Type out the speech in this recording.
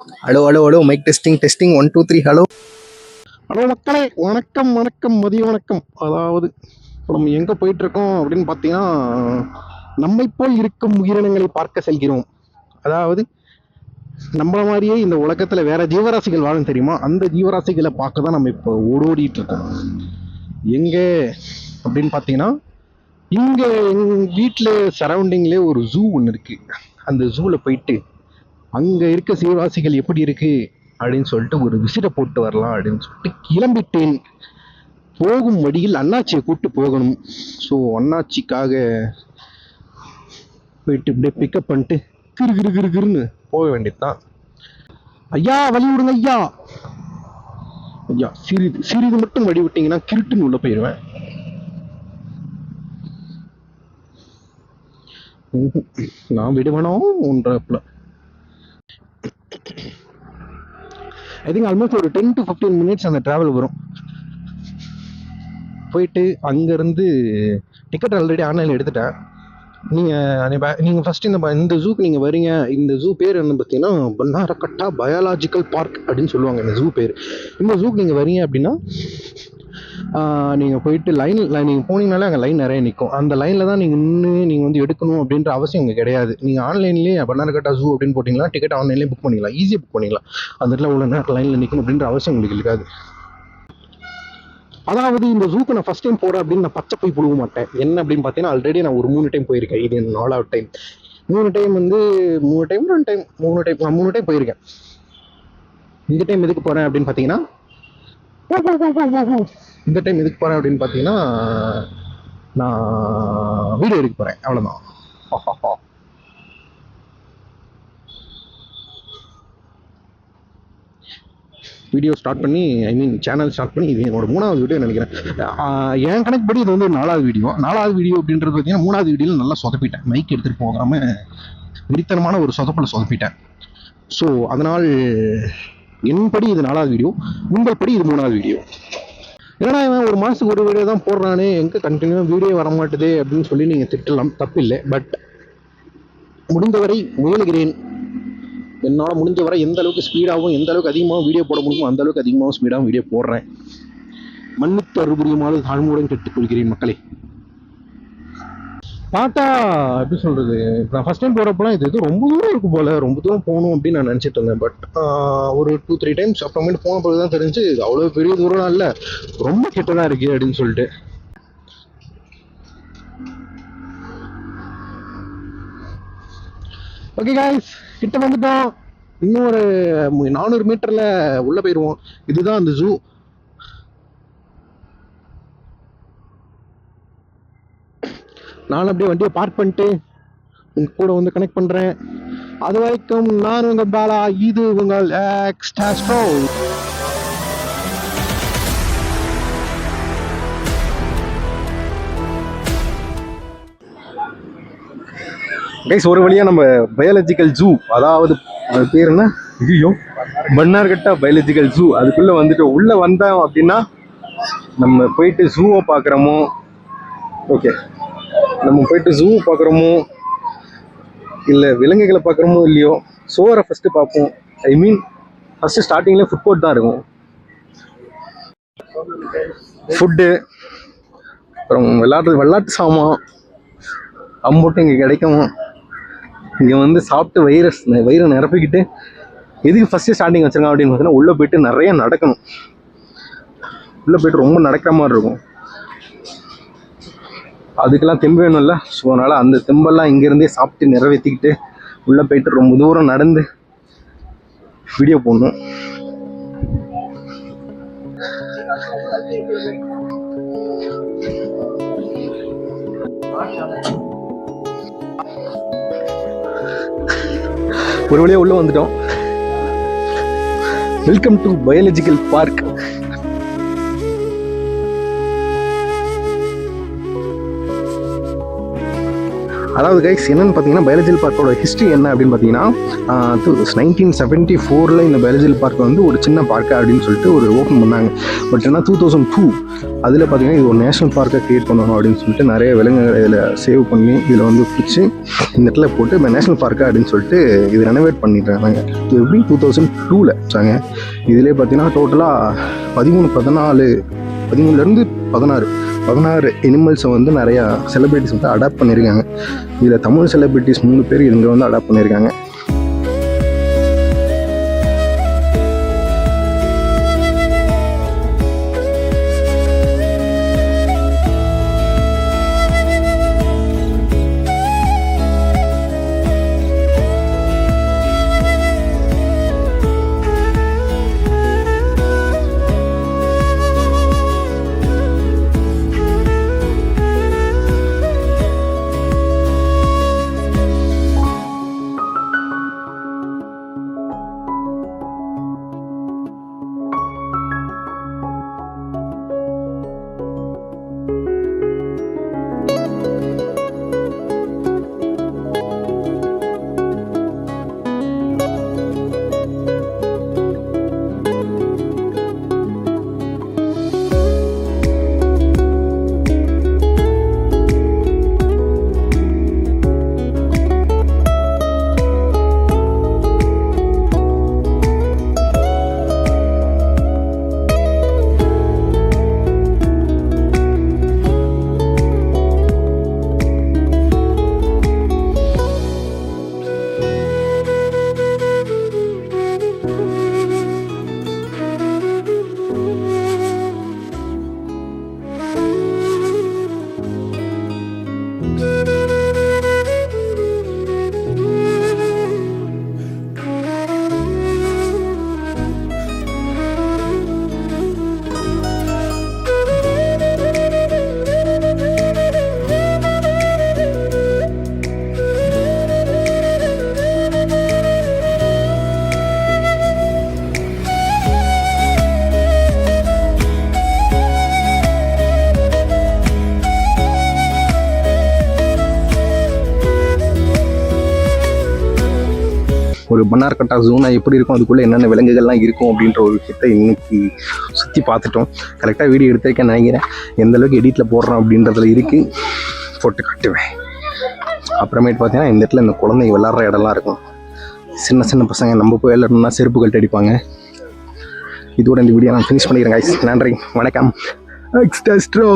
Hello hello hello mike testing testing 1 2 3 hello. Hello மக்களே, வணக்கம் வணக்கம், மதிய வணக்கம். அதாவது இப்போ நம்ம எங்கே போயிட்டுருக்கோம் அப்படின்னு பார்த்தீங்கன்னா, நம்மை போல் இருக்கும் உயிரினங்களை பார்க்க செல்கிறோம். அதாவது நம்மள மாதிரியே இந்த உலகத்தில் வேற ஜீவராசிகள் வாழும் தெரியுமா, அந்த ஜீவராசிகளை பார்க்க தான் நம்ம இப்போ ஓடிட்டு இருக்கோம். எங்கே அப்படின்னு பார்த்தீங்கன்னா, இங்கே எங்கள் வீட்டில் சரௌண்டிங்லேயே ஒரு ஜூ ஒன்று இருக்குது. அந்த ஜூவில் போயிட்டு அங்கே இருக்க ஜீவராசிகள் எப்படி இருக்குது அப்படின்னு சொல்லிட்டு ஒரு விசிட்டை போட்டு வரலாம் அப்படின்னு சொல்லிட்டு கிளம்பிட்டேன். போகும் வழியில் அண்ணாச்சியை கூப்பிட்டு போகணும். ஸோ அண்ணாச்சிக்காக போயிட்டு இப்படியே பிக்கப் பண்ணிட்டு கிரு கிரு கிரு கிருன்னு போக வேண்டியது தான். ஐயா வழி விடுங்க ஐயா. ஐயா சிறிது சிறிது மட்டும் வழி விட்டீங்கன்னா கிருட்டுன்னு உள்ள போயிடுவேன். நான் விடுவேனோ ஒன்றப்பல. ஐ திங்க் ஆல்மோஸ்ட் ஒரு 10 to 15 minutes அந்த ட்ராவல் வரும். போயிட்டு அங்கேருந்து டிக்கெட் ஆல்ரெடி ஆன்லைனில் எடுத்துட்டேன். நீங்கள் ஃபஸ்ட்டு இந்த ஜூக்கு நீங்கள் வரீங்க. இந்த ஜூ பேர் என்ன பார்த்தீங்கன்னா, பன்னாரக்கட்டா பயாலாஜிக்கல் பார்க் அப்படின்னு சொல்லுவாங்க இந்த ஜூ பேர். இந்த ஜூக்கு நீங்கள் வரீங்க அப்படின்னா நீங்கள் போயிட்டு லைனில் நீங்கள் போனீங்கனாலே அங்கே லைன் நிறைய நிற்கும். அந்த லைனில் தான் நீங்கள் நின்று நீங்கள் வந்து எடுக்கணும் அப்படின்ற அவசியம் இங்கே கிடையாது. நீங்கள் ஆன்லைன்லேயே பன்னாரக்கட்டா ஜூ அப்படின்னு போட்டிங்கன்னா டிக்கெட் ஆன்லைன்லேயே புக் பண்ணிக்கலாம், ஈஸியாக புக் பண்ணிக்கலாம். அந்த இடத்துல உள்ள நேரம் லைனில் நிற்கணும் அப்படின்ற அவசியம் உங்களுக்கு இருக்காது. அதாவது இந்த ஜூக்கு நான் ஃபஸ்ட் டைம் போகிறேன் அப்படின்னு நான் பச்சை போய் புழுக மாட்டேன். என்ன அப்படின்னு பார்த்தீங்கன்னா, ஆல்ரெடி நான் ஒரு 3 டைம் போயிருக்கேன். இது 4வது டைம். 3 டைம் வந்து 3 டைம் 2 டைம் 3 டைம் போயிருக்கேன். இந்த டைம் எதுக்கு போகிறேன் அப்படின்னு பார்த்தீங்கன்னா, நான் வீடியோ எடுக்க போகிறேன், அவ்வளோதான். வீடியோ ஸ்டார்ட் பண்ணி சேனல் ஸ்டார்ட் பண்ணி இது என்னோட 3வது வீடியோ நினைக்கிறேன். என் கணக்குப்படி இது வந்து 4வது வீடியோ அப்படின்றது பார்த்தீங்கன்னா, 3வது வீடியோவில் நல்லா சொதப்பிட்டேன். மைக் எடுத்துகிட்டு போகாமல் விரித்தனமான ஒரு சொதப்பில் சொதப்பிட்டேன். ஸோ அதனால் என்படி இது 4வது வீடியோ, உங்கள் படி இது 3வது வீடியோ. ஏன்னா இவன் ஒரு மாதத்துக்கு ஒரு வீடியோ தான் போடுறானே, எங்கே கண்டினியூவாக வீடியோ வர மாட்டுது அப்படின்னு சொல்லி நீங்கள் திட்டலாம், தப்பில்லை. பட் முடிந்தவரை முயலுகிறேன். என்னால் முடிஞ்ச வரை எந்த அளவுக்கு ஸ்பீடாகவும் எந்த அளவுக்கு அதிகமாக வீடியோ போட முடியுமோ அந்த அளவுக்கு அதிகமாக ஸ்பீடாகவும் வீடியோ போடுறேன். மன்னித்து அறுபடியுமாவது தாழ்மையுடன் கேட்டுக்கொள்கிறேன் மக்களே. பார்த்தா எப்படி சொல்கிறது, இப்போ நான் ஃபஸ்ட் டைம் போகிறப்பெல்லாம் இது ரொம்ப தூரம் இருக்கும் போல், ரொம்ப தூரம் போகணும் அப்படின்னு நான் நினச்சிட்டு இருந்தேன். பட் ஒரு 2-3 டைம்ஸ் அப்புறமேட்டு போன பிறகு தான் தெரிஞ்சு இது அவ்வளோ பெரிய தூரம் இல்லை, ரொம்ப கிட்டதான் இருக்குது அப்படின்னு சொல்லிட்டு. ஓகே காய்ஸ், கிட்ட வந்துட்டோம். இன்னும் ஒரு 400 மீட்டர்ல உள்ள போயிடுவோம். இதுதான் அந்த ஜூ. நான் அப்படியே வண்டியை பார்க் பண்ணிட்டு உங்க கூட வந்து கனெக்ட் பண்றேன். அது வரைக்கும் நான் உங்க பாலா, இது உங்கள் எக்ஸ்ட்ரா. கைஸ், ஒரு வழியாக நம்ம பயாலஜிக்கல் ஜூ, அதாவது அது பேர் என்ன, ஐயோ, பன்னார்கட்டா பயாலஜிக்கல் ஜூ, அதுக்குள்ளே வந்துட்டு உள்ளே வந்தோம் அப்படின்னா நம்ம போயிட்டு ஜூவை பார்க்குறோமோ, ஓகே, நம்ம போயிட்டு ஜூவை பார்க்குறோமோ இல்லை விலங்குகளை பார்க்குறோமோ இல்லையோ, சோரை ஃபஸ்ட்டு பார்ப்போம். ஃபஸ்ட்டு ஸ்டார்டிங்கில் ஃபுட் கோர்ட் தான் இருக்கும். ஃபுட்டு, அப்புறம் விளையாட்டு சாமான் அம்மூட்டும் இங்கே கிடைக்கும். இங்கே வந்து சாப்பிட்டு வயிறை நிரப்பிக்கிட்டு எதுக்கு ஃபஸ்ட்டு ஸ்டார்டிங் வச்சுருக்காங்க அப்படின்னு பார்த்தீங்கன்னா, உள்ளே போயிட்டு நிறைய நடக்கணும். உள்ளே போயிட்டு ரொம்ப நடக்கிற மாதிரி இருக்கும். அதுக்கெல்லாம் தெம்பு வேணும்ல. ஸோ அதனால் அந்த தெம்பெல்லாம் இங்கேருந்தே சாப்பிட்டு நிறைவேற்றிக்கிட்டு உள்ளே போயிட்டு ரொம்ப தூரம் நடந்து வீடியோ போடணும். ஒரு வழியாக உள்ள வந்துட்டோம். Welcome to biological park. அதாவது கைஸ் என்னென்னு பார்த்தீங்கன்னா பயாலஜிக்கல் பார்க்கோட ஹிஸ்ட்ரி என்ன அப்படின்னு பார்த்தீங்கன்னா 1974 இந்த பயாலஜிக்கல் பார்க் வந்து ஒரு சின்ன பார்க்கு அப்படின்னு சொல்லிட்டு ஒரு ஓப்பன் பண்ணாங்க. பட் ஏன்னா 2002 அதில் பார்த்தீங்கன்னா இது ஒரு நேஷனல் பார்க்கை க்ரியேட் பண்ணணும் அப்படின்னு சொல்லிட்டு நிறைய விலங்குகளை இதில் சேவ் பண்ணி இதில் வந்து பிடிச்சி இந்த இடத்துல போட்டு இப்போ நேஷனல் பார்க்கு அப்படின்னு சொல்லிட்டு இது ரெனோவேட் பண்ணிடுறாங்க. இது எப்படி 2002 வச்சாங்க. இதிலே பார்த்தீங்கன்னா டோட்டலாக 13 16 அனிமல்ஸை வந்து நிறையா செலிப்ரிட்டிஸ் வந்து அடாப்ட் பண்ணியிருக்காங்க. இதில் தமிழ் செலிப்ரிட்டிஸ் 3 பேர் இங்கே வந்து அடாப்ட் பண்ணியிருக்காங்க. ஒரு மன்னார்கட்டா ஜூனா எப்படி இருக்கும், அதுக்குள்ளே என்னென்ன விலங்குகள்லாம் இருக்கும் அப்படின்ற ஒரு விஷயத்தை இன்னைக்கு சுற்றி பார்த்துட்டோம். கரெக்டாக வீடியோ எடுத்திருக்கேன் நினைக்கிறேன். எந்த அளவுக்கு எடிட்டில் போடுறோம் அப்படின்றதுல இருக்குது, போட்டு காட்டுவேன். அப்புறமேட்டு பார்த்தீங்கன்னா இந்த இடத்துல இந்த குழந்தைங்க விளாட்ற இடம்லாம் இருக்கும். சின்ன சின்ன பசங்க நம்ம போய் விளையாடணும்னா செருப்பு கழட்டி அடிப்பாங்க. இதோட இந்த வீடியோ நான் ஃபினிஷ் பண்ணிக்கிறேன் கைஸ். நன்றி, வணக்கம். எக்ஸ்ட்ரா